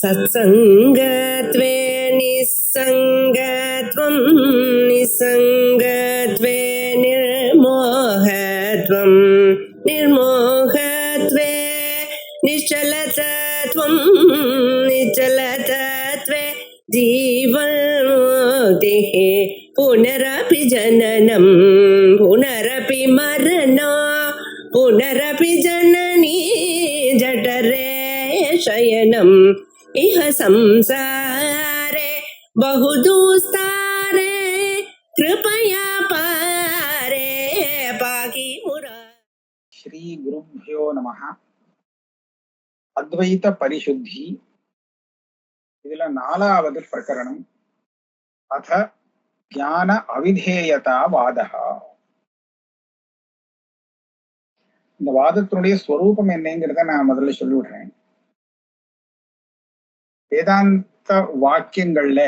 सत्सङ्गत्वे निस्सङ्गत्वं निस्सङ्गत्वे निर्मोहत्वं निर्मोहत्वे निश्चलतत्वं निश्चलतत्वे जीवन्मुक्तिः पुनरपि जननं पुनरपि मरणं पुनरपि जननी जठरे शयनम् इह संसारे बहुदुस्तारे कृपया पारे पाहि मुरा। श्री गुरुभ्यो नमः. அத்வைத பரிசுத்தி இதுல 4வது பிரகரணம். அத ஞான அவிதேயதா வாதஹா. இந்த வாதத்தினுடைய ஸ்வரூபம் என்னங்கிறத நான் முதல்ல சொல்லிவிடுறேன். வேதாந்த வாக்கியங்கள்ல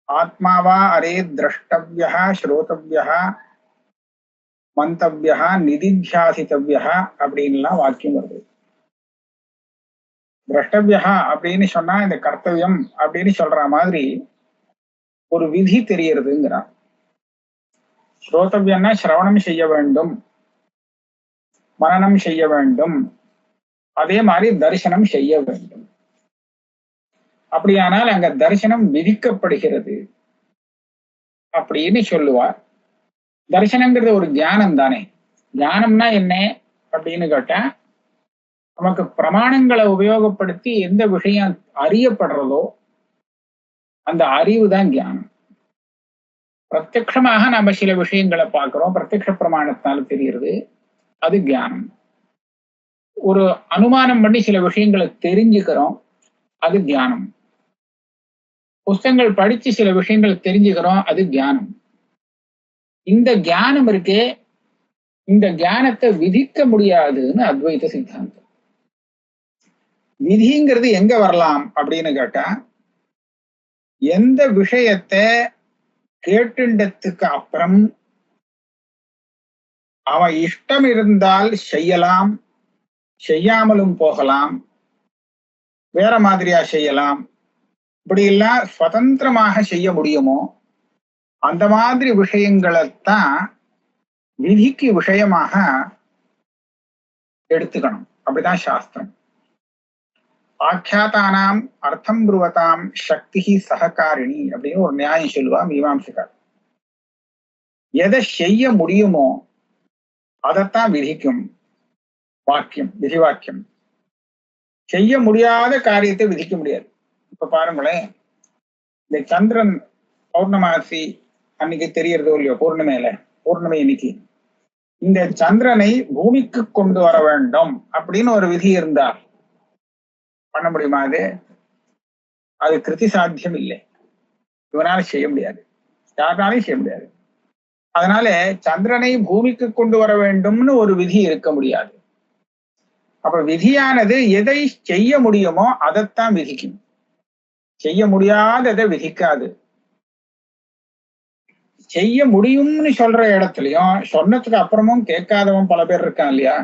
ஆத்மாவா அரே திரஷ்டவ்யா ஸ்ரோதவ்யா மந்தவ்யா நிதித்தியாசித்தவ்யா அப்படின்லாம் வாக்கியம் வருது. திரஷ்டவ்யா அப்படின்னு சொன்னா இந்த கர்த்தவியம் அப்படின்னு சொல்ற மாதிரி ஒரு விதி தெரியறதுங்கிறான். ஸ்ரோதவ்யம்னா சிரவணம் செய்ய வேண்டும், மனனம் செய்ய வேண்டும், அதே மாதிரி தரிசனம் செய்ய வேண்டும். அப்படியானால் அங்க தரிசனம் விதிக்கப்படுகிறது அப்படின்னு சொல்லுவார். தரிசனங்கிறது ஒரு ஞானம் தானே. ஞானம்னா என்ன அப்படின்னு கேட்டா, நமக்கு பிரமாணங்களை உபயோகப்படுத்தி எந்த விஷயம் அறியப்படுறதோ அந்த அறிவு தான் ஞானம். பிரத்யக்ஷமாக நம்ம சில விஷயங்களை பார்க்கிறோம், பிரத்யக்ஷ பிரமாணத்தினால தெரிகிறது, அது ஞானம். ஒரு அனுமானம் பண்ணி சில விஷயங்களை தெரிஞ்சுக்கிறோம், அது ஞானம். புஸ்தகங்கள் படிச்சு சில விஷயங்கள் தெரிஞ்சுக்கிறோம், அது ஞானம். இந்த ஞானம் இருக்கே, இந்த ஞானத்தை விதிக்க முடியாதுன்னு அத்வைத சித்தாந்தம். விதிங்கிறது எங்க வரலாம் அப்படின்னு கேட்டா, எந்த விஷயத்தை கேட்டுண்டதுக்கு அப்புறம் அவன் இஷ்டம் இருந்தால் செய்யலாம், செய்யாமலும் போகலாம், வேற மாதிரியா செய்யலாம், இப்படி எல்லாம் சுதந்திரமாக செய்ய முடியுமோ அந்த மாதிரி விஷயங்களைத்தான் விதிக்கு விஷயமாக எடுத்துக்கணும். அப்படிதான் சாஸ்திரம். ஆக்கியாதானாம் அர்த்தம் புருவதாம் சக்தி சககாரிணி அப்படின்னு ஒரு நியாயம் சொல்லுவா மீமாம்சகர். எதை செய்ய முடியுமோ அதைத்தான் விதிக்கும் வாக்கியம், விதி வாக்கியம். செய்ய முடியாத காரியத்தை விதிக்க முடியாது. இப்ப பாருங்களேன், இந்த சந்திரன் பௌர்ணமாசி அன்னைக்கு தெரியறதோ இல்லையோ, பௌர்ணமி இன்னைக்கு இந்த சந்திரனை பூமிக்கு கொண்டு வர வேண்டும் அப்படின்னு ஒரு விதி இருந்தா பண்ண முடியுமா? அது கிருதி சாத்தியம் இல்லை. இவனால செய்ய முடியாது, யாருனாலையும் செய்ய முடியாது. அதனால சந்திரனை பூமிக்கு கொண்டு வர வேண்டும்னு ஒரு விதி இருக்க முடியாது. அப்ப விதியானது எதை செய்ய முடியுமோ அதைத்தான் விதிக்கும், செய்ய முடியாததை விதிக்காது. செய்ய முடியும்னு சொல்ற இடத்துலயும் சொன்னதுக்கு அப்புறமும் கேட்காதவன் பல பேர் இருக்கான் இல்லையா?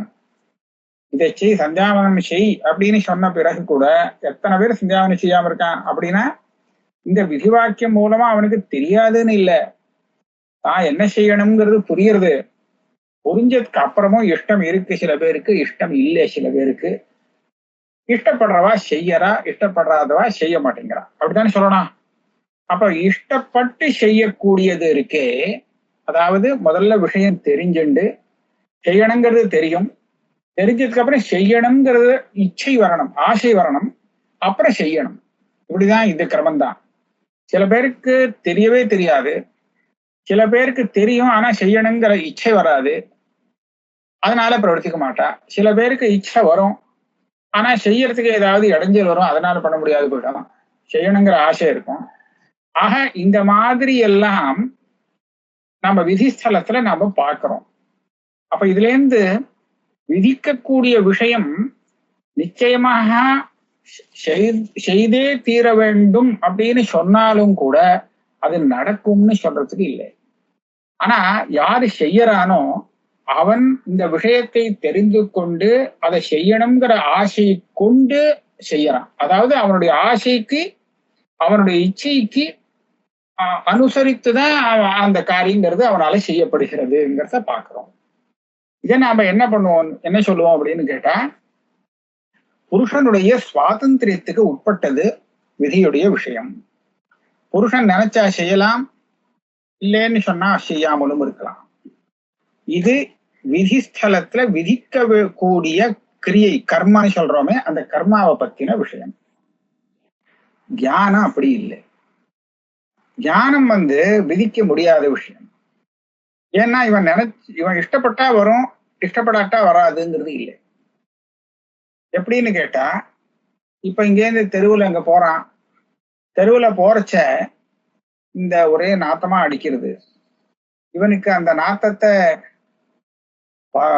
இதை செய், சந்தியாவனம் செய் அப்படின்னு சொன்ன பிறகு கூட எத்தனை பேர் சந்தியாவனம் செய்யாம இருக்கான்? அப்படின்னா இந்த விதிவாக்கியம் மூலமா அவனுக்கு தெரியாதுன்னு இல்லை, தான் என்ன செய்யணுங்கிறது புரியுறது. புரிஞ்சதுக்கு அப்புறமும் இஷ்டம் இருக்கு சில பேருக்கு, இஷ்டம் இல்லை சில பேருக்கு. இஷ்டப்படுறவா செய்யறா, இஷ்டப்படுறாதவா செய்ய மாட்டேங்கிறா, அப்படித்தானே சொல்லணும். அப்ப இஷ்டப்பட்டு செய்யக்கூடியது இருக்கே, அதாவது முதல்ல விஷயம் தெரிஞ்சுண்டு செய்யணுங்கிறது தெரியும், தெரிஞ்சதுக்கு அப்புறம் செய்யணுங்கிறது இச்சை வரணும், ஆசை வரணும், அப்புறம் செய்யணும். இப்படிதான் இது கிரமம்தான். சில பேருக்கு தெரியவே தெரியாது, சில பேருக்கு தெரியும் ஆனா செய்யணுங்கிற இச்சை வராது, அதனால பிரவர்த்திக்க மாட்டா. சில பேருக்கு இச்சை வரும் ஆனா செய்யறதுக்கு ஏதாவது இடைஞ்சல் வரும், அதனால பண்ண முடியாது போயிடும். செய்யணுங்கிற ஆசை இருக்கும். ஆக இந்த மாதிரி எல்லாம் நம்ம விதிஸ்தலத்துல நாம பார்க்கிறோம். அப்ப இதுல இருந்து விதிக்கக்கூடிய விஷயம் நிச்சயமாக செய்தே தீர வேண்டும் அப்படின்னு சொன்னாலும் கூட அது நடக்கும்னு சொல்றதுக்கு இல்லை. ஆனா யாரு செய்யறானோ அவன் இந்த விஷயத்தை தெரிந்து கொண்டு அதை செய்யணுங்கிற ஆசையை கொண்டு செய்யறான். அதாவது அவனுடைய ஆசைக்கு அவனுடைய இச்சைக்கு அனுசரித்துதான் அந்த காரியங்கிறது அவனால செய்யப்படுகிறதுங்கிறத பாக்குறோம். இதை நாம என்ன பண்ணுவோம், என்ன சொல்லுவோம் அப்படின்னு கேட்டா, புருஷனுடைய சுவாதந்திரியத்துக்கு உட்பட்டது விதியுடைய விஷயம். புருஷன் நினைச்சா செய்யலாம், இல்லைன்னு சொன்னா செய்யாமலும் இருக்கலாம். இது விதிஸ்தலத்துல விதிக்க கூடிய கிரியை, கர்மான்னு சொல்றோமே, அந்த கர்மாவை பத்தின விஷயம். தியானம் அப்படி இல்லை. தியானம் விதிக்க முடியாத விஷயம். ஏன்னா இவன் இஷ்டப்பட்டா வரும், இஷ்டப்படாட்டா வராதுங்கிறது இல்லை. எப்படின்னு கேட்டா, இப்ப இங்கேருந்து தெருவுல அங்க போறான், தெருவுல போறச்ச இந்த ஒரே நாத்தமா அடிக்கிறது. இவனுக்கு அந்த நாத்தத்தை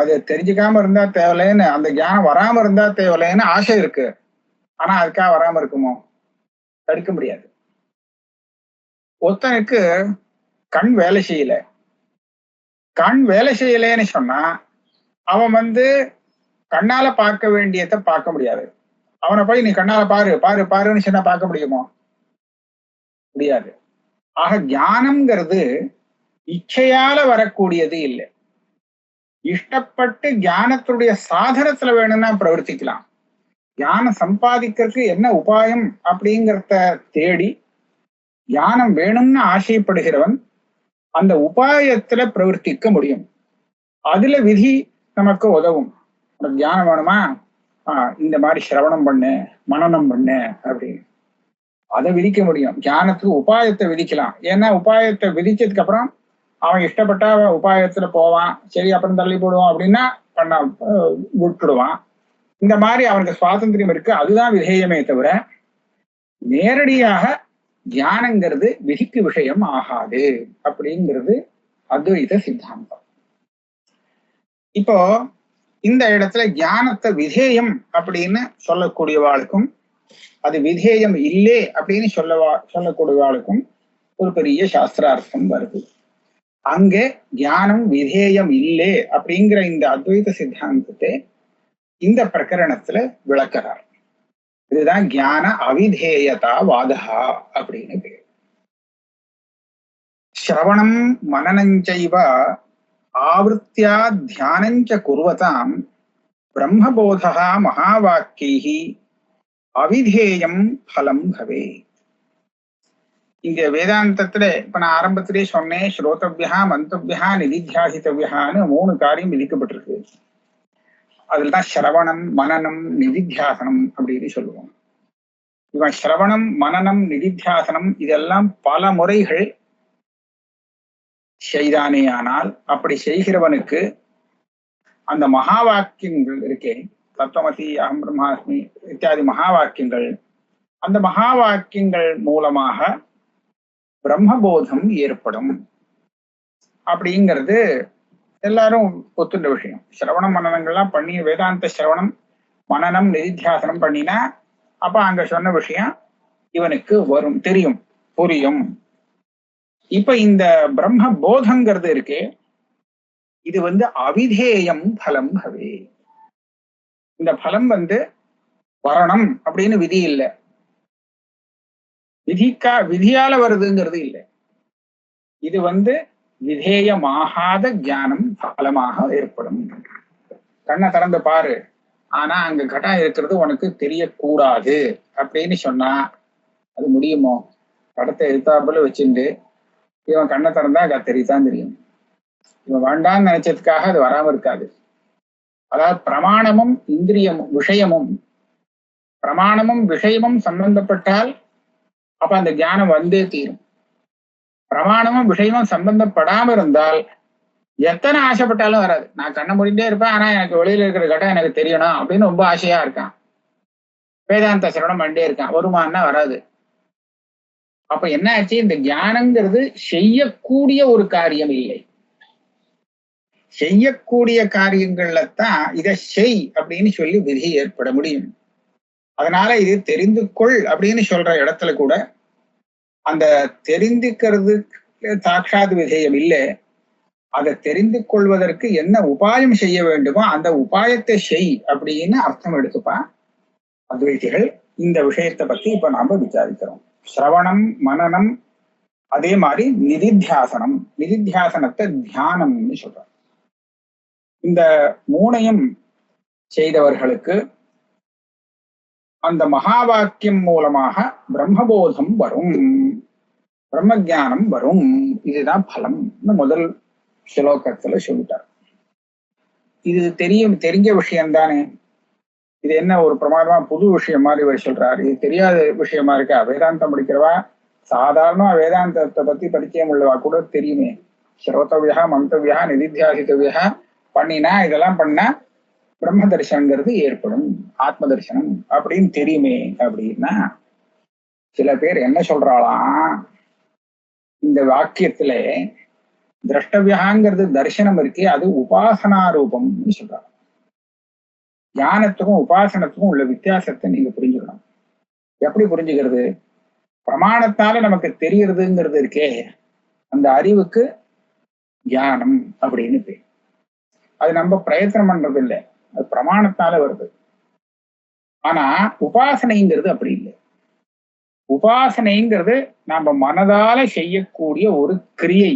அது தெரிஞ்சுக்காம இருந்தா தேவையில்லைன்னு, அந்த ஞானம் வராம இருந்தா தேவையில்லைன்னு ஆசை இருக்கு. ஆனா அதுக்காக வராம இருக்குமோ? தடுக்க முடியாது. ஒருத்தனுக்கு கண் வேலை செய்யல, கண் வேலை செய்யலன்னு சொன்னா அவன் கண்ணால பார்க்க வேண்டியதை பார்க்க முடியாது. அவனை போய் நீ கண்ணால பாரு பாரு பாருன்னு சொன்னா பார்க்க முடியுமோ? முடியாது. ஆக ஞானம்ங்கிறது இச்சையால வரக்கூடியது இல்லை. இஷ்டப்பட்டு ஞானத்துடைய சாதனத்துல வேணும்னா பிரவர்த்திக்கலாம். ஞானம் சம்பாதிக்கிறதுக்கு என்ன உபாயம் அப்படிங்கிறத தேடி ஞானம் வேணும்னு ஆசைப்படுகிறவன் அந்த உபாயத்துல பிரவர்த்திக்க முடியும். அதுல விதி நமக்கு உதவும். ஞானம் வேணுமா, இந்த மாதிரி சிரவணம் பண்ணு, மனனம் பண்ணு அப்படின்னு அதை விதிக்க முடியும். ஞானத்துக்கு உபாயத்தை விதிக்கலாம். ஏன்னா உபாயத்தை விதிச்சதுக்கு அப்புறம் அவன் இஷ்டப்பட்டா உபாயத்துல போவான், சரி அப்புறம் தள்ளி போடுவான் அப்படின்னா பண்ண விட்டுடுவான். இந்த மாதிரி அவனுக்கு சுவாதந்திரம் இருக்கு, அதுதான் விதேயமே தவிர நேரடியாக தியானங்கிறது விதிக்கு விஷயம் ஆகாது அப்படிங்கிறது அத்வைத சித்தாந்தம். இப்போ இந்த இடத்துல ஞானத்தை விதேயம் அப்படின்னு சொல்லக்கூடியவாளுக்கும் அது விதேயம் இல்லை அப்படின்னு சொல்லக்கூடியவாளுக்கும் ஒரு பெரிய சாஸ்திரார்த்தம் வருது. அங்கே ஞானம் விதேயம் இல்லை அப்படிங்கிற இந்த அத்வைத சித்தாந்தத்தை இந்த பிரகரணத்துல விளக்கிறார். இதுதான் ஞான அவிதேயதா வாதா அப்படின்னு பேர். ஸ்ரவணம் மனனஞ்சைவ ஆவృత్யா தியானஞ்ச குர்வதாம் பிரம்மபோதா மகாவாக்கியைஹி அவிதேயம் பலம் பவே. இங்க வேதாந்தத்துல இப்ப நான் ஆரம்பத்திலே சொன்னேன், ஸ்ரோதவ்யா மந்தவ்யா நிதித்தியாசித்தவ்யான்னு 3 காரியம் விதிக்கப்பட்டிருக்கு. அதுலதான் சிரவணம் மனனம் நிதித்தியாசனம் அப்படின்னு சொல்லுவோம். இவன் சிரவணம் மனனம் நிதித்தியாசனம் இதெல்லாம் பல முறைகள் செய்தானே, ஆனால் அப்படி செய்கிறவனுக்கு அந்த மகா வாக்கியங்கள் இருக்கே, தத்துவமசி அகம் பிரம்மாஸ்மி இத்தியாதி மகா வாக்கியங்கள், அந்த மகா வாக்கியங்கள் மூலமாக பிரம்மபோதம் ஏற்படும் அப்படிங்கிறது எல்லாரும் ஒத்துண்ட விஷயம். சிரவணம் மனனங்கள்லாம் பண்ணி வேதாந்த சிரவணம் மனனம் நிதித்தியாசனம் பண்ணினா அப்ப அங்க சொன்ன விஷயம் இவனுக்கு வரும், தெரியும், புரியும். இப்ப இந்த பிரம்ம போதங்கிறது இருக்கே, இது அவிதேயம் பலம் பவே. இந்த பலம் வரணும் அப்படின்னு விதி இல்லை, விதியால வருதுங்கிறது இல்லை. இது விதேயமாகாத ஞானம் பலமாக ஏற்படும். கண்ணை திறந்து பாரு, ஆனா அங்க கட்டம் இருக்கிறது உனக்கு தெரியக்கூடாது அப்படின்னு சொன்னா அது முடியுமோ? படத்தை எடுத்தாப்புல வச்சுட்டு இவன் கண்ணை திறந்தா தெரியத்தான் தெரியும். இவன் வேண்டான்னு நினைச்சதுக்காக அது வராம இருக்காது. அதாவது பிரமாணமும் இந்திரியமும் விஷயமும் சம்பந்தப்பட்டால் அப்ப அந்த ஞானம் வந்தே தீரும். பிரமாணமும் விஷயமும் சம்பந்தப்படாம இருந்தால் எத்தனை ஆசைப்பட்டாலும் வராது. நான் கண்ணை மூடிட்டே இருப்பேன், ஆனா எனக்கு வெளியில இருக்கிற கட்டம் எனக்கு தெரியணும் அப்படின்னு ரொம்ப ஆசையா இருக்கான், வேதாந்த சிரவணம் பண்ணிட்டே இருக்கான், வருமானா வராது. அப்ப என்ன ஆச்சு? இந்த ஞானங்கிறது செய்யக்கூடிய ஒரு காரியம் இல்லை. செய்யக்கூடிய காரியங்கள்ல தான் இதை செய் அப்படின்னு சொல்லி விதி ஏற்பட முடியும். அதனால இது தெரிந்து கொள் அப்படின்னு சொல்ற இடத்துல கூட அந்த தெரிந்துக்கிறது சாட்சாத் விதேயம் இல்லை. அதை தெரிந்து கொள்வதற்கு என்ன உபாயம் செய்ய வேண்டுமோ அந்த உபாயத்தை செய் அப்படின்னு அர்த்தம் எடுத்துப்பான் அத்வைதிகள். இந்த விஷயத்தை பத்தி இப்ப நாம விசாரிக்கிறோம். சிரவணம், மனனம், அதே மாதிரி நிதித்தியாசனம். நிதித்தியாசனத்தை தியானம்னு சொல்றோம். இந்த மூணையும் செய்தவர்களுக்கு அந்த மகா வாக்கியம் மூலமாக பிரம்மபோதம் வரும், பிரம்ம ஜானம் வரும். இதுதான் பலம் முதல் ஸ்லோகத்துல சொல்லிட்டார். இது தெரிஞ்ச விஷயம் தானே. இது என்ன ஒரு பிரமாதமா புது விஷயம் மாதிரி இவர் சொல்றாரு. இது தெரியாத விஷயமா இருக்கா? வேதாந்தம் படிக்கிறவா, சாதாரண வேதாந்தத்தை பத்தி பரிச்சயம் உள்ளவா கூட தெரியுமே. ஸ்ரோதவியா, மந்தவியா, நிதித்தியாசித்தவியா பண்ணினா, இதெல்லாம் பண்ணா பிரம்ம தரிசனங்கிறது ஏற்படும், ஆத்ம தரிசனம் அப்படின்னு தெரியுமே. அப்படின்னா சில பேர் என்ன சொல்றாளாம், இந்த வாக்கியத்துல திரஷ்டவியாங்கிறது தரிசனம் இருக்கே, அது உபாசனா ரூபம்னு சொல்றாங்க. ஞானத்துக்கும் உபாசனத்துக்கும் உள்ள வித்தியாசத்தை நீங்க புரிஞ்சுக்கணும். எப்படி புரிஞ்சுக்கிறது? பிரமாணத்தால நமக்கு தெரியறதுங்கிறது இருக்கே, அந்த அறிவுக்கு ஞானம் அப்படின்னு பேர். அது நம்ம பிரயத்தனம் பண்றது இல்லை, அது பிரமாணத்தால வருது. ஆனா உபாசனைங்கிறது அப்படி இல்லை. உபாசனைங்கிறது நம்ம மனதால செய்யக்கூடிய ஒரு கிரியை.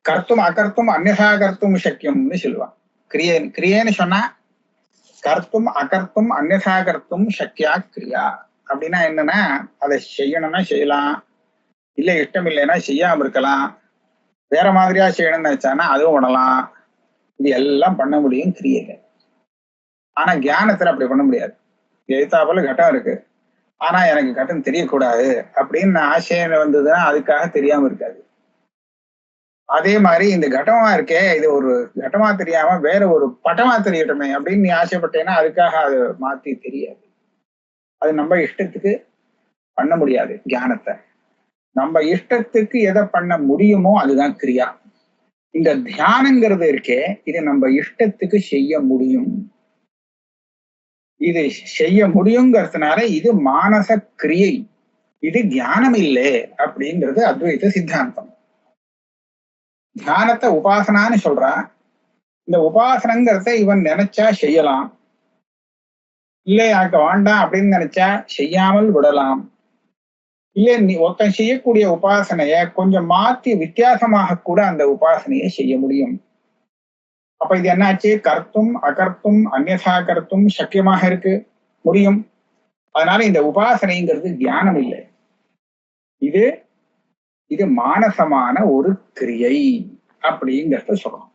கர்த்தும் அகர்த்தும் அந்நகா கர்த்தும் சக்கியம்னு சொல்லுவான். கிரியேன்னு சொன்னா கர்த்தும் அகர்த்தும் அந்நகா கர்த்தும் சக்கியா கிரியா. அப்படின்னா என்னன்னா, அதை செய்யணும்னா செய்யலாம், இல்ல இஷ்டம் இல்லைன்னா செய்யாம இருக்கலாம், வேற மாதிரியா செய்யணும்னு நினைச்சானா அதுவும் விடலாம். இது எல்லாம் பண்ண முடியும் கிரியையில. ஆனா தியானத்துல அப்படி பண்ண முடியாது. எழுத்தாப்புல கட்டம் இருக்கு, ஆனா எனக்கு கட்டம் தெரியக்கூடாது அப்படின்னு ஆசையில வந்ததுன்னா அதுக்காக தெரியாம இருக்காது. அதே மாதிரி இந்த கட்டமா இருக்கே, இது ஒரு கட்டமா தெரியாம வேற ஒரு பட்டமா தெரியட்டுமே அப்படின்னு நீ ஆசைப்பட்டேன்னா அதுக்காக அது மாத்தி தெரியாது. அது நம்ம இஷ்டத்துக்கு பண்ண முடியாது. தியானத்தை நம்ம இஷ்டத்துக்கு எதை பண்ண முடியுமோ அதுதான் கிரியா. இந்த தியானங்கிறது இருக்கே, இது நம்ம இஷ்டத்துக்கு செய்ய முடியும். இது செய்ய முடியுங்கிறதுனால இது மானச கிரியை, இது தியானம் இல்லை அப்படிங்கிறது அத்வைத சித்தாந்தம். தியானத்தை உபாசனான்னு சொல்றா. இந்த உபாசனங்கிறத இவன் நினைச்சா செய்யலாம், இல்லை எனக்கு வேண்டாம் அப்படின்னு நினைச்சா செய்யாமல் விடலாம். இல்லை நீ ஒருத்தன் செய்யக்கூடிய உபாசனைய கொஞ்சம் மாத்தி வித்தியாசமாக கூட அந்த உபாசனையை செய்ய முடியும். அப்ப இது என்னாச்சு? கர்த்தும் அகர்த்தும் அந்நதா கர்த்தும் சக்கியமாக இருக்கு, முடியும். அதனால இந்த உபாசனைங்கிறது தியானம் இல்லை, இது இது மானசமான ஒரு கிரியை அப்படிங்கிறத சொல்லணும்.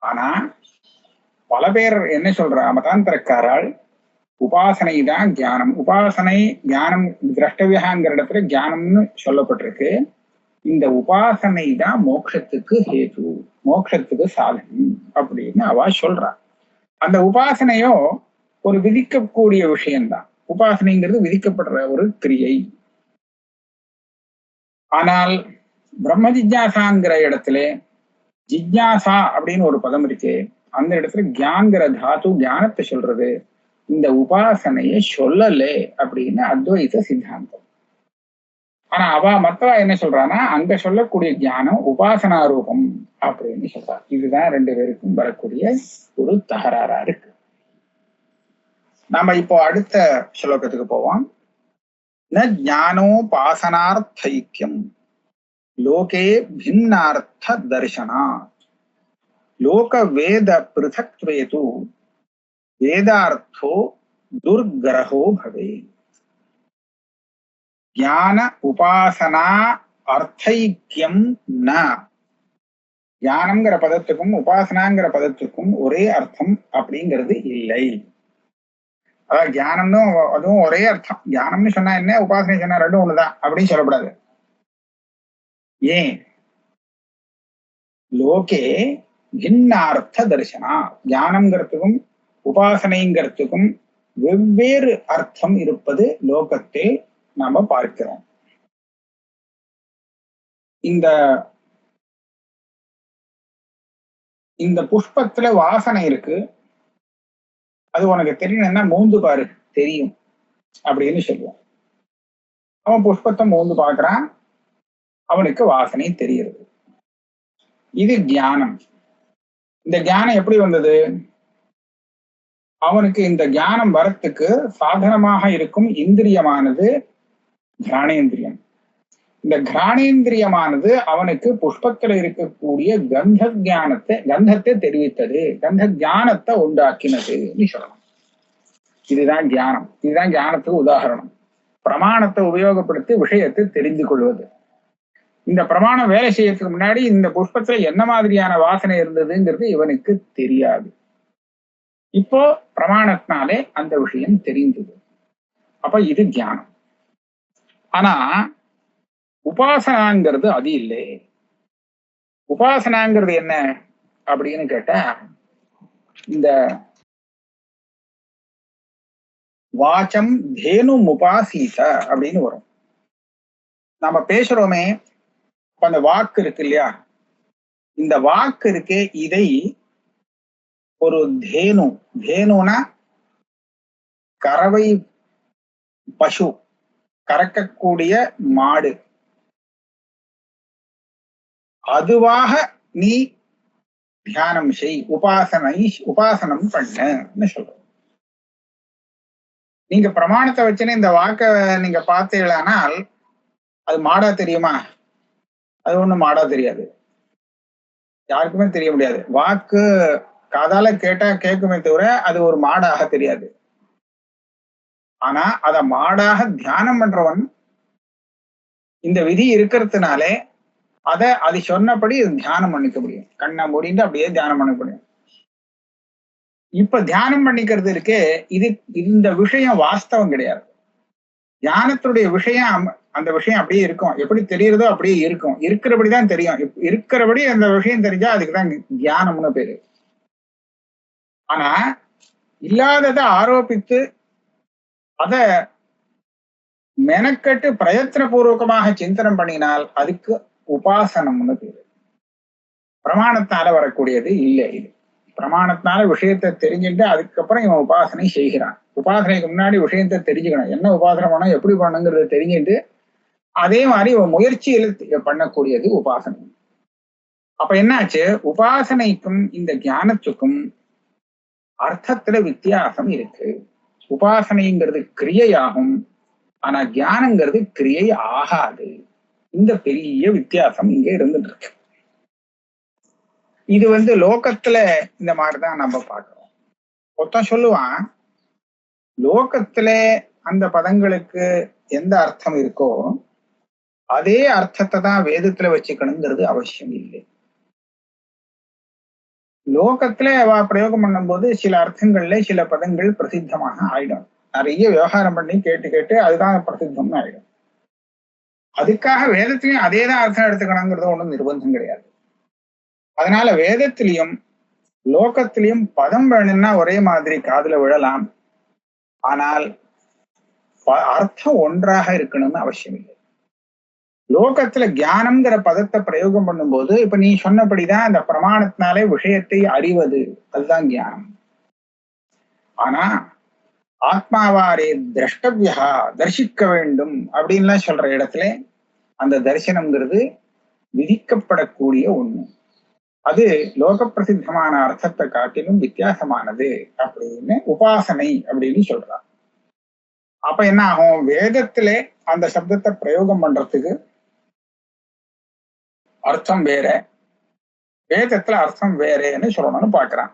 ஆனா பல பேர் என்ன சொல்றா, மதாந்தரக்காரால் உபாசனை தான் தியானம், உபாசனை ஞானம் திரஷ்டவியாங்கிற இடத்துல தியானம்னு சொல்லப்பட்டிருக்கு. இந்த உபாசனை தான் மோட்சத்துக்கு ஹேது, மோட்சத்துக்கு சாதனம் அப்படின்னு அவ சொல்றா. அந்த உபாசனையோ ஒரு விதிக்கக்கூடிய விஷயம்தான். உபாசனைங்கிறது விதிக்கப்படுற ஒரு கிரியை. ஆனால் பிரம்ம ஜிஜ்ஞாசாங்கிற இடத்துல ஜிஜ்ஞாசா அப்படின்னு ஒரு பதம் இருக்கு. அந்த இடத்துல கியான்கிற தாத்து ஞானத்தை சொல்றது, இந்த உபாசனையை சொல்லலே அப்படின்னு அத்வைத சித்தாந்தம். ஆனா அவ மத்தவா என்ன சொல்றான்னா, அங்க சொல்லக்கூடிய ஞானம் உபாசனா ரூபம் அப்படின்னு சொல்றா. இதுதான் ரெண்டு பேருக்கும் வரக்கூடிய ஒரு தகராறா இருக்கு. நாம இப்போ அடுத்த ஸ்லோகத்துக்கு போவோம். ந ஞானோபாசனார்த்தைக்கியம் லோகே பின்னார்த்த தர்சனா லோக வேத பிருதக்த்வேது வேதார்த்தோ துர்கிரஹோ பவே. ஞான உபாசனா அர்த்தைக்கியம் ந. ஞானம்ங்கிற பதத்துக்கும் உபாசனாங்கிற பதத்துக்கும் ஒரே அர்த்தம் அப்படிங்கிறது இல்லை. அதாவது ஞானம்னு அதுவும் ஒரே அர்த்தம். ஞானம்னு சொன்னா என்ன, உபாசனை சொன்னா ரெண்டும் ஒண்ணுதான் அப்படின்னு சொல்லக்கூடாது. ஏன்? லோகே பின்னார்த்த தரிசனா. ஞானம்ங்கிறதுக்கும் உபாசனைங்கிறதுக்கும் வெவ்வேறு அர்த்தம் இருப்பது லோகத்தை நாம பார்க்கிறோம். இந்த இந்த புஷ்பத்துல வாசனை இருக்கு, அது உனக்கு தெரியணும்னா மூந்து பாரு தெரியும் அப்படின்னு சொல்லுவான். அவன் புஷ்பத்தை மூந்து பார்க்கறான், அவனுக்கு வாசனை தெரிகிறது. இது ஞானம். இந்த ஞானம் எப்படி வந்தது? அவனுக்கு இந்த ஞானம் வரத்துக்கு சாதனமாக இருக்கும் இந்திரியமானது கிராணேந்திரியம். இந்த கிராணேந்திரியமானது அவனுக்கு புஷ்பத்துல இருக்கக்கூடிய கந்தத்தை தெரிவித்தது, கந்த ஞானத்தை உண்டாக்கினதுன்னு சொல்லலாம். இதுதான் ஞானம். இதுதான் ஞானத்துக்கு உதாரணம். பிரமாணத்தை உபயோகப்படுத்தி விஷயத்தை தெரிந்து கொள்வது. இந்த பிரமாணம் வேலை செய்யறதுக்கு முன்னாடி இந்த புஷ்பத்துல என்ன மாதிரியான வாசனை இருந்ததுங்கிறது இவனுக்கு தெரியாது. இப்போ பிரமாணத்தினாலே அந்த விஷயம் தெரிந்தது. அப்ப இது ஞானம். ஆனா உபாசனாங்கிறது அது இல்லை. உபாசனாங்கிறது என்ன அப்படின்னு கேட்டா, இந்த வாச்சம் தேனு உபாசீத அப்படின்னு வரும். நம்ம பேசுறோமே, அந்த வாக்கு இருக்கு இல்லையா, இந்த வாக்கு இருக்கே, இதை ஒரு தேனுனா கறவை பசு, கறக்கக்கூடிய மாடு, அதுவாக நீ தியானம் செய், உபாசனம் பண்ணு சொல்றோம். நீங்க பிரமாணத்தை வச்சுன்னு இந்த வாக்க நீங்க பார்த்தீங்களானால் அது மாடா தெரியுமா? அது ஒண்ணும் மாடா தெரியாது, யாருக்குமே தெரிய முடியாது. வாக்கு காதால கேட்டா கேட்குமே தவிர அது ஒரு மாடாக தெரியாது. ஆனா அத மாடாக தியானம் பண்றவன் இந்த விதி இருக்கிறதுனாலே அது சொன்னபடி தியானம் பண்ணிக்க முடியும். கண்ணை மூடிட்டு அப்படியே தியானம் பண்ணிக்க முடியும். இப்ப தியானம் பண்ணிக்கிறது இருக்கே, இந்த விஷயம் வாஸ்தவம் கிடையாது. தியானத்துடைய விஷயம், அந்த விஷயம் அப்படியே இருக்கும். எப்படி தெரியுறதோ அப்படியே இருக்கும். இருக்கிறபடிதான் தெரியும். இருக்கிறபடி அந்த விஷயம் தெரிஞ்சா அதுக்குதான் தியானம்னு பேரு. ஆனா இல்லாததை ஆரோபித்து அத மெனக்கட்டு பிரயத்தன பூர்வகமாக சிந்தனம் பண்ணினால் அதுக்கு உபாசனம்னு பேரு. பிரமாணத்தினால வரக்கூடியது இல்லை. இது பிரமாணத்தினால விஷயத்தை தெரிஞ்சுட்டு அதுக்கப்புறம் இவன் உபாசனை செய்கிறான். உபாசனைக்கு முன்னாடி விஷயத்தை தெரிஞ்சுக்கணும். என்ன உபாசனை பண்ணணும், எப்படி பண்ணணுங்கிறத தெரிஞ்சுட்டு அதே மாதிரி இவன் முயற்சியில் பண்ணக்கூடியது உபாசனை. அப்ப என்னாச்சு, உபாசனைக்கும் இந்த ஞானத்துக்கும் அர்த்தத்துல வித்தியாசம் இருக்கு. உபாசனைங்கிறது கிரியையாகும், ஆனா ஞானங்கிறது கிரியை ஆகாது. இந்த பெரிய வித்தியாசம் இங்க இருந்துட்டு இருக்கு. இது லோகத்துல இந்த மாதிரிதான் நம்ம பார்க்கிறோம். ஒருத்தன் சொல்லுவான், லோகத்துல அந்த பதங்களுக்கு எந்த அர்த்தம் இருக்கோ அதே அர்த்தத்தை தான் வேதத்துல வச்சுக்கணுங்கிறது அவசியம் இல்லை. லோகத்துல பிரயோகம் பண்ணும்போது சில அர்த்தங்கள்ல சில பதங்கள் பிரசித்தமாக ஆயிடும். நிறைய விவகாரம் பண்ணி கேட்டு அதுதான் பிரசித்தம்னு ஆயிடும். அதுக்காக வேதத்திலையும் அதே தான் அர்த்தம் எடுத்துக்கணுங்கிறது ஒன்றும் நிர்பந்தம் கிடையாது. அதனால வேதத்திலையும் லோகத்திலையும் பதம் வேணும்னா ஒரே மாதிரி காதுல விழலாம். ஆனால் அர்த்தம் ஒன்றாக இருக்கணும்னு அவசியம் இல்லை. லோகத்துல ஞானம்ங்கிற பதத்தை பிரயோகம் பண்ணும்போது இப்ப நீ சொன்னபடிதான் அந்த பிரமாணத்தினாலே விஷயத்தை அறிவது, அதுதான் ஞானம். ஆனா ஆத்மாவாரே திரஷ்டவியா, தரிசிக்க வேண்டும் அப்படின்லாம் சொல்ற இடத்துல அந்த தரிசனம்ங்கிறது விதிக்கப்படக்கூடிய ஒண்ணு. அது லோக பிரசித்தமான அர்த்தத்தை காட்டிலும் வித்தியாசமானது அப்படின்னு உபாசனை அப்படின்னு சொல்றான். அப்ப என்ன ஆகும், வேதத்துல அந்த சப்தத்தை பிரயோகம் பண்றதுக்கு அர்த்தம் வேற, வேதத்துல அர்த்தம் வேறேன்னு சொல்லணும்னு பாக்குறான்.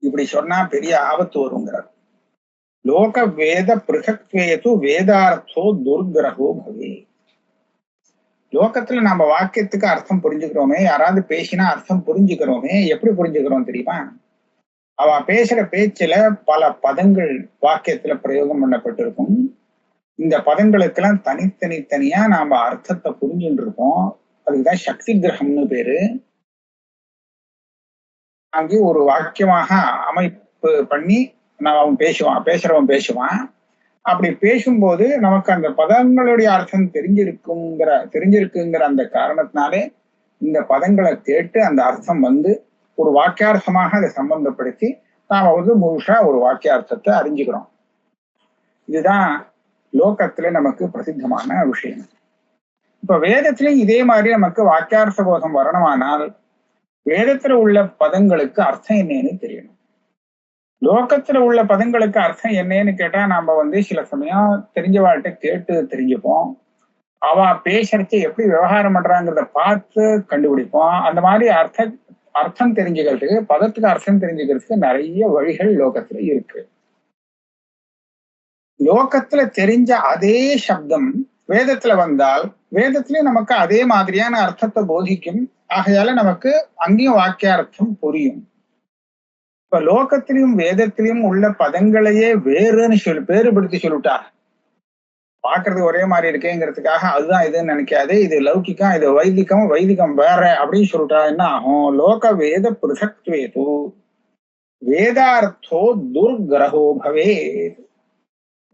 இப்படி சொன்னா பெரிய ஆபத்து வருங்கிறார். லோக வேத பிருகத்வேது வேதார்த்தோ துர்கிரகோ பவே. லோகத்துல நம்ம வாக்கியத்துக்கு அர்த்தம் புரிஞ்சுக்கிறோமே, யாராவது பேசினா அர்த்தம் புரிஞ்சுக்கிறோமே, எப்படி புரிஞ்சுக்கிறோம் தெரியுமா? அவ பேசுற பேச்சுல பல பதங்கள் வாக்கியத்துல பிரயோகம் பண்ணப்பட்டிருக்கும். இந்த பதங்களுக்கெல்லாம் தனித்தனியா நாம அர்த்தத்தை புரிஞ்சுட்டு இருக்கோம். அதுக்குதான் சக்தி கிரகம்னு பேரு. அங்கே ஒரு வாக்கியமாக அமைப்பு பண்ணி அவன் பேசுறவன் பேசுவான். அப்படி பேசும்போது நமக்கு அந்த பதங்களுடைய அர்த்தம் தெரிஞ்சிருக்குங்கிற அந்த காரணத்தினாலே இந்த பதங்களை கேட்டு அந்த அர்த்தம் ஒரு வாக்கியார்த்தமாக அதை சம்பந்தப்படுத்தி நாம முழுசா ஒரு வாக்கியார்த்தத்தை அறிஞ்சுக்கிறோம். இதுதான் லோகத்துல நமக்கு பிரசித்தமான விஷயம். இப்ப வேதத்திலையும் இதே மாதிரி நமக்கு வாக்கியார்த்த போதம் வரணுமானால் வேதத்துல உள்ள பதங்களுக்கு அர்த்தம் என்னன்னு தெரியணும். லோகத்துல உள்ள பதங்களுக்கு அர்த்தம் என்னன்னு கேட்டா நாம சில சமயம் தெரிஞ்சவாழ்கிட்ட கேட்டு தெரிஞ்சுப்போம். அவ பேசுறச்சு எப்படி விவகாரம் பண்றாங்கிறத பார்த்து கண்டுபிடிப்போம். அந்த மாதிரி அர்த்தம் தெரிஞ்சுக்கிறதுக்கு, பதத்துக்கு அர்த்தம் தெரிஞ்சுக்கிறதுக்கு நிறைய வழிகள் லோகத்துல இருக்கு. லோகத்துல தெரிஞ்ச அதே சப்தம் வேதத்துல வந்தால் வேதத்திலயும் நமக்கு அதே மாதிரியான அர்த்தத்தை போதிக்கும். ஆகையால நமக்கு அங்கேயும் வாக்கியார்த்தம் புரியும். இப்ப லோகத்திலையும் வேதத்திலையும் உள்ள பதங்களையே வேறுன்னு பேறுபடுத்தி சொல்லிட்டார். பாக்குறது ஒரே மாதிரி இருக்கேங்கிறதுக்காக அதுதான் இதுன்னு நினைக்காது, இது லௌகிக்கம், இது வைதிகம், வைதிகம் வேற அப்படின்னு சொல்லிட்டா என்ன ஆகும்? லோக வேத பிருசக்வேது வேதார்த்தோ துர்கிரகோ பவே.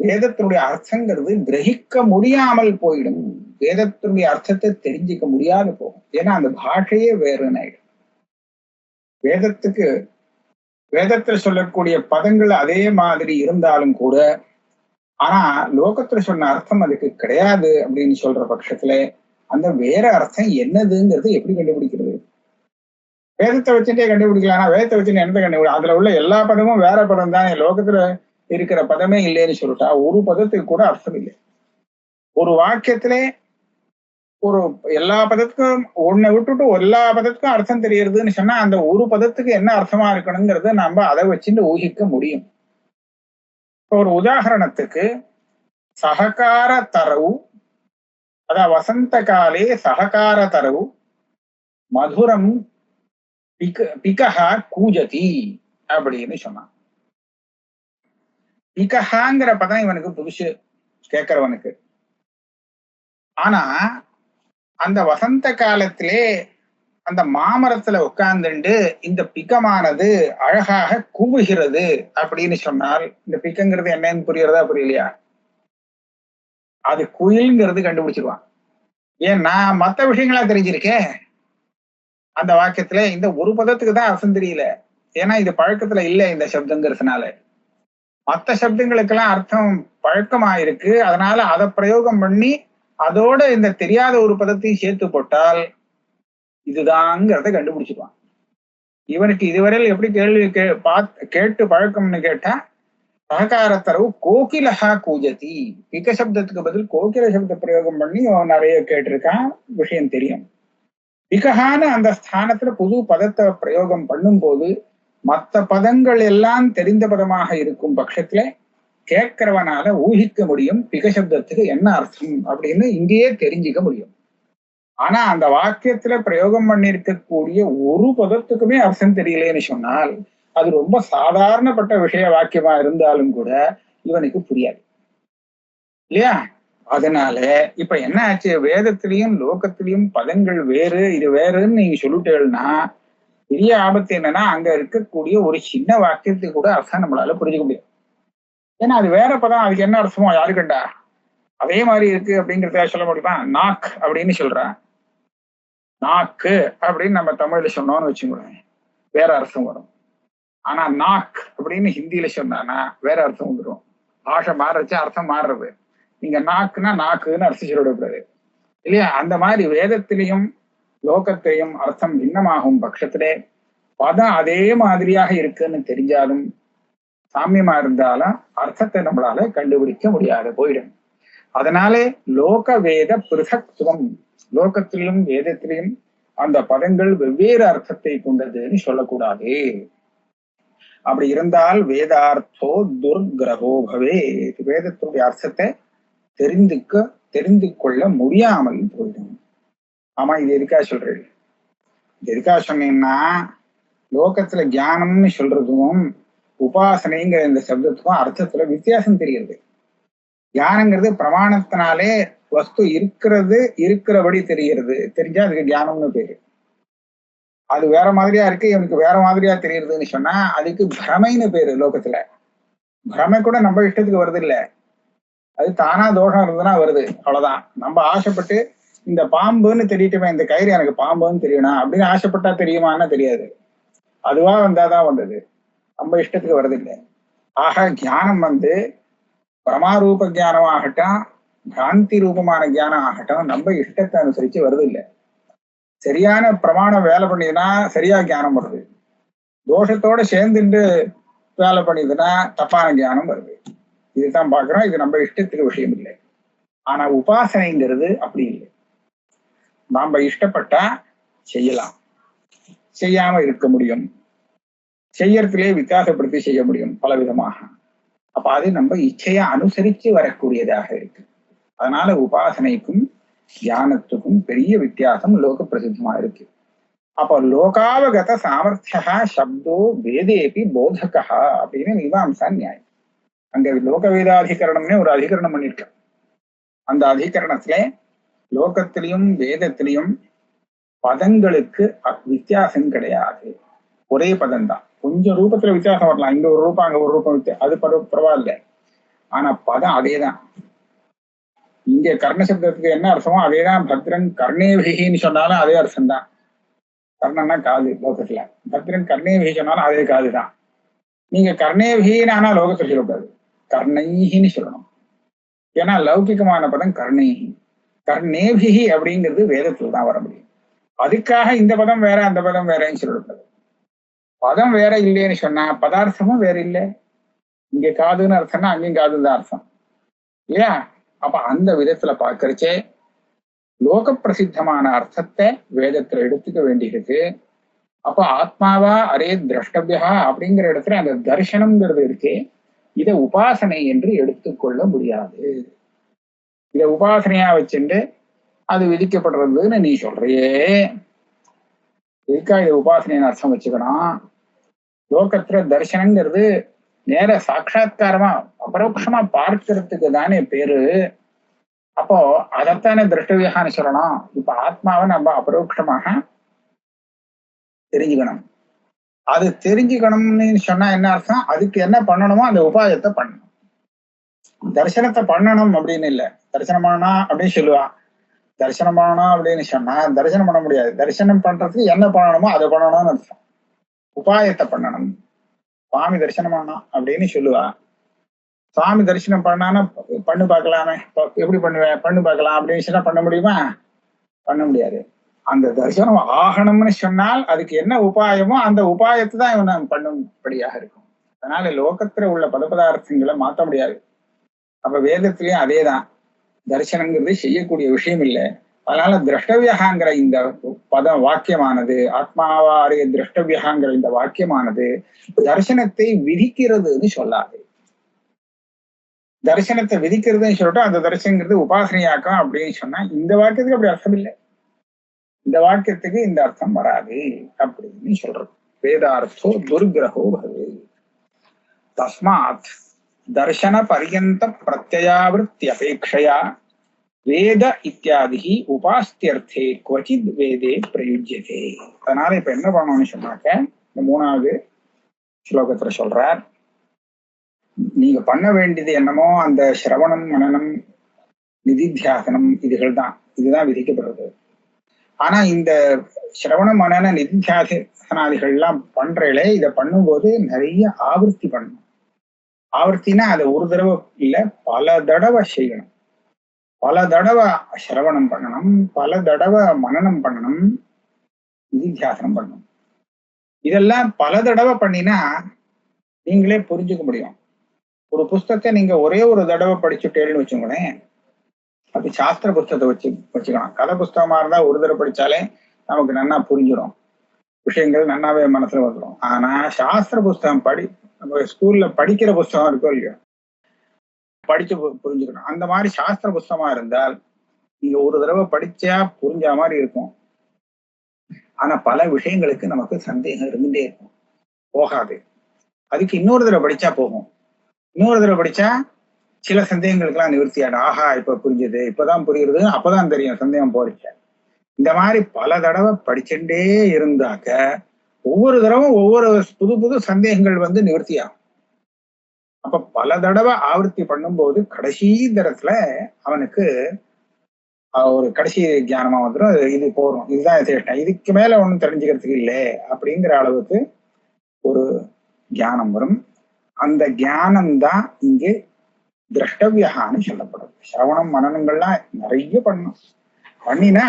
வேதத்தினுடைய அர்த்தங்கிறது கிரகிக்க முடியாமல் போயிடும். வேதத்தினுடைய அர்த்தத்தை தெரிஞ்சுக்க முடியாது போகும். ஏன்னா அந்த பாஷையே வேறுன்னு ஆயிடும். வேதத்துல சொல்லக்கூடிய பதங்கள் அதே மாதிரி இருந்தாலும் கூட, ஆனா லோகத்துல சொன்ன அர்த்தம் அதுக்கு கிடையாது அப்படின்னு சொல்ற பட்சத்துல அந்த வேற அர்த்தம் என்னதுங்கிறது எப்படி கண்டுபிடிக்கிறது? வேதத்தை வச்சுட்டே கண்டுபிடிக்கலாம். வேதத்தை வச்சுட்டு என்னத்தை கண்டுபிடி? அதுல உள்ள எல்லா பதமும் வேற பதம் தானே. லோகத்துல இருக்கிற பதமே இல்லைன்னு சொல்லிட்டா ஒரு பதத்துக்கு கூட அர்த்தம் இல்லை. ஒரு வாக்கியத்திலே எல்லா பதத்துக்கும் ஒன்னை விட்டுட்டு எல்லா பதத்துக்கும் அர்த்தம் தெரியறதுன்னு சொன்னா அந்த ஒரு பதத்துக்கு என்ன அர்த்தமா இருக்கணுங்கிறத நம்ம அதை வச்சுட்டு ஊகிக்க முடியும். ஒரு உதாரணத்துக்கு சககார தரவு, அதான் வசந்த காலே சககார தரவு மதுரம் பிகஹா கூஜதி அப்படின்னு சொன்னான். பிகஹாங்கிற பதம் இவனுக்கு புதுசு கேட்கிறவனுக்கு. ஆனா அந்த வசந்த காலத்திலே அந்த மாமரத்துல உட்கார்ந்துண்டு இந்த பிக்கமானது அழகாக கூவுகிறது அப்படின்னு சொன்னால் இந்த பிக்கங்கிறது என்னன்னு புரியறதா புரியலையா? அது குயில்ங்கிறது கண்டுபிடிச்சிருவான். ஏன்னா மற்ற விஷயங்களா தெரிஞ்சிருக்கேன். அந்த வாக்கியத்துல இந்த ஒரு பதத்துக்கு தான் அர்த்தம் தெரியல. ஏன்னா இது பழக்கத்துல இல்லை இந்த சப்தங்கிறதுனால. மற்ற சப்தங்களுக்கெல்லாம் அர்த்தம் பழக்கமா இருக்கு. அதனால அதை பிரயோகம் பண்ணி அதோட இந்த தெரியாத ஒரு பதத்தையும் சேர்த்து போட்டால் இதுதாங்கிறத கண்டுபிடிச்சிருவான். இவனுக்கு இதுவரையில் எப்படி கேள்வி கேட்டு பழக்கம்னு கேட்டா, சககார தரவு கோகிலஹா கூஜதி, பிக சப்தத்துக்கு பதில் கோகில சப்த பிரயோகம் பண்ணி அவன் நிறைய கேட்டிருக்கான். விஷயம் தெரியும். பிகஹான அந்த ஸ்தானத்துல புது பதத்தை பிரயோகம் பண்ணும் போது மற்ற பதங்கள் எல்லாம் தெரிந்த பதமாக இருக்கும் பட்சத்துல கேட்கிறவனால ஊகிக்க முடியும் பிக சப்தத்துக்கு என்ன அர்த்தம் அப்படின்னு இங்கேயே தெரிஞ்சுக்க முடியும். ஆனா அந்த வாக்கியத்துல பிரயோகம் பண்ணிருக்கக்கூடிய ஒரு பதத்துக்குமே அர்த்தம் தெரியலேன்னு சொன்னால் அது ரொம்ப சாதாரணப்பட்ட விஷய வாக்கியமா இருந்தாலும் கூட இவனுக்கு புரியாது இல்லையா? அதனால இப்ப என்ன ஆச்சு, வேதத்திலையும் லோகத்திலையும் பதங்கள் வேறு, இது வேறுன்னு நீங்க சொல்லிட்டேன்னா பெரிய ஆபத்து என்னன்னா அங்க இருக்கக்கூடிய ஒரு சின்ன வாக்கியத்துக்கு கூட அர்த்தம் நம்மளால புரிஞ்சுக்க முடியாது. ஏன்னா அது வேற பதம், அதுக்கு என்ன அர்த்தமோ யாரு கண்டா? அதே மாதிரி இருக்கு அப்படிங்கிறத சொல்ல முடியுமா? நாக் அப்படின்னு சொல்றான். நாக்கு அப்படின்னு நம்ம தமிழ்ல சொன்னோம்னு வச்சுக்கோங்க, வேற அர்த்தம் வரும். ஆனா நாக் அப்படின்னு ஹிந்தியில சொன்னானா வேற அர்த்தம் வந்துடும். பாஷை மாறுச்சு, அர்த்தம் மாறுறது. நீங்க நாக்குன்னா நாக்குன்னு அர்த்தம் சொல்லிடக்கூடாது இல்லையா? அந்த மாதிரி வேதத்திலையும் லோகத்திலையும் அர்த்தம் பின்னமாகும் பட்சத்திலே பதம் அதே மாதிரியாக இருக்குன்னு தெரிஞ்சாலும் சாமியமா இருந்தாலும் அர்த்தத்தை நம்மளால கண்டுபிடிக்க முடியாது போயிடும். அதனாலே லோக வேத பிருசக்துவம், லோகத்திலும் வேதத்திலையும் அந்த பதங்கள் வெவ்வேறு அர்த்தத்தை கொண்டதுன்னு சொல்லக்கூடாது. அப்படி இருந்தால் வேதார்த்தோ துர்கிரகோ பவே, வேதத்துடைய அர்த்தத்தை தெரிந்து கொள்ள முடியாமல் போயிடும். ஆமா, இது எதுக்கா சொல்றேன்? எதுக்கா சொன்னீங்கன்னா லோகத்துல ஞானம்னு சொல்றதும் உபாசனைங்கிற இந்த சப்தத்துக்கும் அர்த்தத்துல வித்தியாசம் தெரியுது. ஞானங்கிறது பிரமாணத்தினாலே வஸ்து இருக்கிறபடி தெரிகிறது, தெரிஞ்சா அதுக்கு ஞானம்னு பேரு. அது வேற மாதிரியா இருக்கு, இவனுக்கு வேற மாதிரியா தெரியுதுன்னு சொன்னா அதுக்கு பிரமைன்னு பேரு. லோகத்துல பிரமை கூட நம்ம இஷ்டத்துக்கு வருது இல்ல, அது தானா தோஷம் இருந்ததுன்னா வருது, அவ்வளவுதான். நம்ம ஆசைப்பட்டு இந்த பாம்புன்னு தெரியட்டுமே, இந்த கயிறு எனக்கு பாம்புன்னு தெரியணும் அப்படின்னு ஆசைப்பட்டா தெரியுமான்னா தெரியாது. அதுவா வந்தாதான் வந்தது, நம்ம இஷ்டத்துக்கு வருது இல்லை. ஆக ஞானம் பிரமாரூப ஜானம் ஆகட்டும், பிராந்தி ரூபமான ஜானம் ஆகட்டும், நம்ம இஷ்டத்தை அனுசரிச்சு வருது இல்லை. சரியான பிரமாணம் வேலை பண்ணிதுன்னா சரியா ஞானம் வருது. தோஷத்தோட சேர்ந்துட்டு வேலை பண்ணிதுன்னா தப்பான ஞானம் வருது. இதுதான் பாக்குறோம். இது நம்ம இஷ்டத்துக்கு விஷயம் இல்லை. ஆனா உபாசனைங்கிறது அப்படி இல்லை. நாம இஷ்டப்பட்டா செய்யலாம், செய்யாம இருக்க முடியும், செய்யறதுலே வித்தியாசப்படுத்தி செய்ய முடியும் பல விதமாக. அப்ப அது நம்ம இச்சையை அனுசரிச்சு வரக்கூடியதாக இருக்கு. அதனால உபாசனைக்கும் தியானத்துக்கும் பெரிய வித்தியாசம் லோக பிரசித்தமா இருக்கு. அப்ப லோகாவகத சாமர்த்தியா சப்தோ வேதேபி போதகா அப்படின்னு மீமாம்சா நியாயம். அங்க லோக வேதாதிகரணம்னே ஒரு அதிகரணம் பண்ணிருக்க. அந்த அதிகரணத்துல லோகத்திலையும் வேதத்திலையும் பதங்களுக்கு வித்தியாசம் கிடையாது, ஒரே பதம் தான். கொஞ்சம் ரூபத்துல வித்தியாசம் வரலாம், இங்க ஒரு ரூபம் அங்க ஒரு ரூபம் அது பரவாயில்ல. ஆனா பதம் அதேதான். இங்க கர்ண சப்தத்துக்கு என்ன அர்த்தமோ அதேதான் பத்ரன் கர்ணேபிகின்னு சொன்னாலும் அதே அர்த்தம் தான். கர்ணன்னா காது லோகத்துல, பத்ரன் கர்ணேபிகி சொன்னாலும் அதே காதுதான். நீங்க கர்ணேபிகின்னு ஆனா லோகத்துல சொல்லக்கூடாது, கர்ணைகின்னு சொல்லணும். ஏன்னா லௌகிகமான பதம் கர்ணைகி. கர்ணேபிகி அப்படிங்கிறது வேதத்துல தான் வர முடியும். அதுக்காக இந்த பதம் வேற அந்த பதம் வேறன்னு சொல்லக்கூடாது. பதம் வேற இல்லைன்னு சொன்னா பதார்த்தமும் வேற இல்லை. இங்க காதுன்னு அர்த்தம்னா அங்கேயும் காதுன்னு தான் அர்த்தம் இல்லையா? அப்ப அந்த விதத்துல பாக்குறச்சே லோக பிரசித்தமான அர்த்தத்தை வேதத்துல எடுத்துக்க வேண்டியிருக்கு. அப்ப ஆத்மாவா அரே திரஷ்டவியா அப்படிங்கிற இடத்துல அந்த தர்சனம்ங்கிறது இருக்கு. இதை உபாசனை என்று எடுத்துக்கொள்ள முடியாது. இதை உபாசனையா வச்சுட்டு அது விதிக்கப்படுறதுன்னு நீ சொல்றியே, இதுக்கா இதை உபாசனைன்னு அர்த்தம் வச்சுக்கணும்? லோகத்துல தர்சனங்கிறது நேர சாட்சா்காரமா அபரோக்ஷமா பார்க்கறதுக்கு தானே பேரு. அப்போ அதைத்தானே திரஷ்டவியான்னு சொல்லணும். இப்ப ஆத்மாவை நம்ம அபரோக்ஷமாக தெரிஞ்சுக்கணும். அது தெரிஞ்சுக்கணும்னு சொன்னா என்ன அர்த்தம்? அதுக்கு என்ன பண்ணணுமோ அந்த உபாயத்தை பண்ணணும். தரிசனத்தை பண்ணணும் அப்படின்னு இல்லை. தரிசனம் பண்ணணும் அப்படின்னு சொல்லுவான். தரிசனம் பண்ணணும் அப்படின்னு சொன்னா தரிசனம் பண்ண முடியாது. தரிசனம் பண்றதுக்கு என்ன பண்ணணுமோ அதை பண்ணணும்னு அர்த்தம். உபாயத்தை பண்ணணும். சுவாமி தரிசனம் பண்ணணும் அப்படின்னு சொல்லுவா. சுவாமி தரிசனம் பண்ணானா பண்ணு பார்க்கலாமே, எப்படி பண்ணுவேன், பண்ணு பார்க்கலாம் அப்படின்னு சொன்னா பண்ண முடியுமா? பண்ண முடியாது. அந்த தரிசனம் ஆகணும்னு சொன்னால் அதுக்கு என்ன உபாயமோ அந்த உபாயத்தை தான் இவன் பண்ணும்படியாக இருக்கும். அதனால லோகத்துல உள்ள பதார்த்தங்களை மாற்ற முடியாது. அப்ப வேதத்திலயும் அதேதான். தரிசனங்கிறது செய்யக்கூடிய விஷயம் இல்லை. அதனால திரஷ்டவியகாங்கிற இந்த பதம் வாக்கியமானது, ஆத்மாவாரிய திரஷ்டவியகாங்கிற இந்த வாக்கியமானது தரிசனத்தை விதிக்கிறதுன்னு சொல்லாது. தரிசனத்தை விதிக்கிறதுன்னு சொல்லிட்டு அந்த தரிசனங்கிறது உபாசனையாக்கம் அப்படின்னு சொன்னா இந்த வாக்கியத்துக்கு அப்படி அர்த்தம் இல்லை. இந்த வாக்கியத்துக்கு இந்த அர்த்தம் வராது அப்படின்னு சொல்றது. வேதார்த்தோ துர்கிரகோ பவது. தஸ்மாத் தர்சன பர்யந்த பிரத்யாவிருத்தி அபேட்சையா வேத இத்தியாதி உபாஸ்தியர்த்தே குவச்சித் வேதே பிரயுஜ்யதே. அதனால இப்ப என்ன பண்ணணும்னு சொன்னாக்க இந்த 3வது ஸ்லோகத்துல சொல்றார், நீங்க பண்ண வேண்டியது என்னமோ அந்த சிரவணம் மனனம் நிதித்தியாசனம் இதுகள் தான், இதுதான் விதிக்கப்படுறது. ஆனா இந்த சிரவண மனன நிதித்தியாசனாதிகள் எல்லாம் பண்றீங்களே, இதை பண்ணும்போது நிறைய ஆவர்த்தி பண்ணணும். ஆவர்த்தினா அதை ஒரு தடவை இல்ல பல தடவை செய்யணும். பல தடவை சிரவணம் பண்ணணும், பல தடவை மனனம் பண்ணணும், நிதித்தியாசனம் பண்ணணும். இதெல்லாம் பல தடவை பண்ணினா நீங்களே புரிஞ்சுக்க முடியும். ஒரு புஸ்தகத்தை நீங்க ஒரே ஒரு தடவை படிச்சுட்டேன்னு வச்சுக்கோங்களேன், அது சாஸ்திர புஸ்தகத்தை வச்சுக்கலாம். கதை புஸ்தகமா இருந்தா ஒரு தடவை படிச்சாலே நமக்கு நன்னா புரிஞ்சிடும், விஷயங்கள் நன்னாவே மனசுல வந்துடும். ஆனா சாஸ்திர புஸ்தகம் நம்ம ஸ்கூல்ல படிக்கிற புஸ்தகம் இருக்கோ இல்லையோ, படிச்சு புரிஞ்சுக்கணும். அந்த மாதிரி சாஸ்திர புஸ்தகமா இருந்தால் நீங்க ஒரு தடவை படிச்சா புரிஞ்ச மாதிரி இருக்கும். ஆனா பல விஷயங்களுக்கு நமக்கு சந்தேகம் இருந்துட்டே இருக்கும், போகாது. அதுக்கு இன்னொரு தடவை படிச்சா போகும். இன்னொரு தடவை படிச்சா சில சந்தேகங்களுக்கெல்லாம் நிவர்த்தி ஆகும். ஆஹா இப்ப புரிஞ்சுது, இப்பதான் புரியுறது, அப்பதான் தெரியும் சந்தேகம் போறீங்க. இந்த மாதிரி பல தடவை படிச்சுட்டே இருந்தாக்க ஒவ்வொரு தடவும் ஒவ்வொரு புது புது சந்தேகங்கள் வந்து நிவர்த்தி ஆகும். அப்ப பல தடவை ஆவர்த்தி பண்ணும்போது கடைசி தரத்துல அவனுக்கு ஒரு கடைசி ஞானமா வந்துடும். இது போறோம், இதுதான் சேஷ்டம், இதுக்கு மேல ஒண்ணும் தெரிஞ்சுக்கிறதுக்கு இல்லை அப்படிங்கிற அளவுக்கு ஒரு ஞானம் வரும். அந்த ஞானம்தான் இங்கே திரஷ்டவியகான்னு சொல்லப்படும். சிரவணம் மனனங்கள்லாம் நிறைய பண்ணணும். பண்ணினா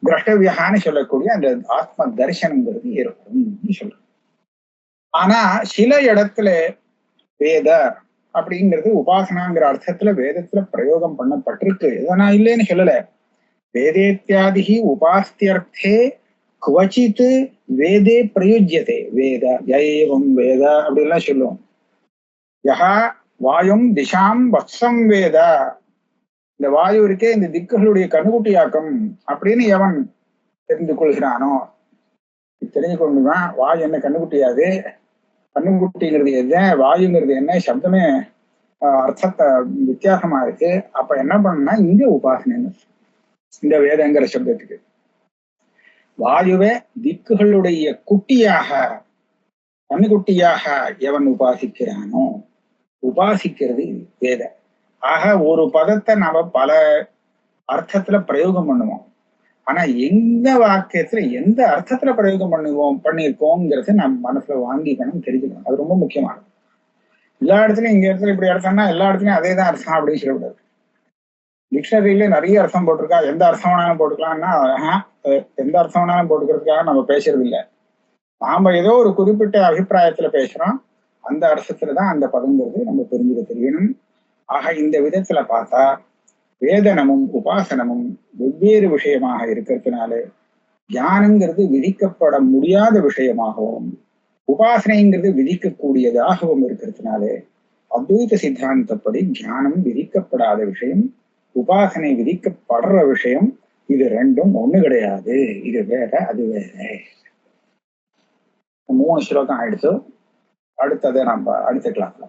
திரஷ்டவியகான்னு சொல்லக்கூடிய அந்த ஆத்ம தரிசனங்கிறது ஏற்படும் சொல்றோம். ஆனா சில இடத்துல வேத அப்படிங்கிறது உபாசனாங்கிற அர்த்தத்துல வேதத்துல பிரயோகம் பண்ணப்பட்டிருக்கு. இதை நான் இல்லைன்னு சொல்லல. வேதேத்யாதிகி உபாஸ்தியர்த்தே குவச்சித் வேதே பிரயுஜ்யதே. வேத ஏவம் வேத அப்படின்லாம் சொல்லுவோம். யஹா வாயும் திசாம் வத்சம் வேத, இந்த வாயு இருக்கே இந்த திக்குகளுடைய கண்ணுக்குட்டியாக்கம் அப்படின்னு எவன் தெரிந்து கொள்கிறானோ, தெரிஞ்சு கொண்டுதான் வாயு என்ன கண்ணுக்குட்டியாது, கண்ணுக்குட்டிங்கிறது என்ன, வாயுங்கிறது என்ன, சப்தமே அர்த்தத்தை வித்தியாசமா இருக்கு. அப்ப என்ன பண்ணா இங்க உபாசனைன்னு இந்த வேதங்கிற சப்தத்துக்கு வாயுவை திக்குகளுடைய குட்டியாக கண்ணுக்குட்டியாக எவன் உபாசிக்கிறானோ, உபாசிக்கிறது வேத. ஆக ஒரு பதத்தை நாம பல அர்த்தத்துல பிரயோகம் பண்ணுவோம். ஆனா எந்த வாக்கியத்துல எந்த அர்த்தத்துல பிரயோகம் பண்ணியிருக்கோங்கிறத நம்ம மனசுல வாங்கிக்கணும், தெரிஞ்சுக்கணும். அது ரொம்ப முக்கியமானது. எல்லா இடத்துலயும் இங்க இடத்துல இப்படி அர்த்தம்னா எல்லா இடத்துலயும் அதே தான் அர்த்தம் அப்படின்னு சொல்லக்கூடாது. டிக்ஷனரியில நிறைய அர்த்தம் போட்டிருக்கா, எந்த அர்த்தம் வேணாலும் போட்டுக்கலாம்னா எந்த அர்த்தம் வேணாலும் போட்டுக்கிறதுக்காக நம்ம பேசுறது இல்லை. நாம ஏதோ ஒரு குறிப்பிட்ட அபிப்பிராயத்துல பேசுறோம், அந்த அர்த்தத்துலதான் அந்த பதங்கிறது நம்ம தெரிஞ்சுக்க தெரியணும். ஆக இந்த விதத்துல பார்த்தா வேதனமும் உபாசனமும் வெவ்வேறு விஷயமாக இருக்கிறதுனால தியானங்கிறது விதிக்கப்பட முடியாத விஷயமாகவும் உபாசனைங்கிறது விதிக்கக்கூடியதாகவும் இருக்கிறதுனால அத்வைத சித்தாந்தப்படி தியானம் விதிக்கப்படாத விஷயம், உபாசனை விதிக்கப்படுற விஷயம். இது ரெண்டும் ஒண்ணு கிடையாது, இது வேற அது வேற. 3 ஸ்லோகம் ஆயிடுச்சு. அடுத்ததை நம்ம அடுத்த கிளாஸ்ல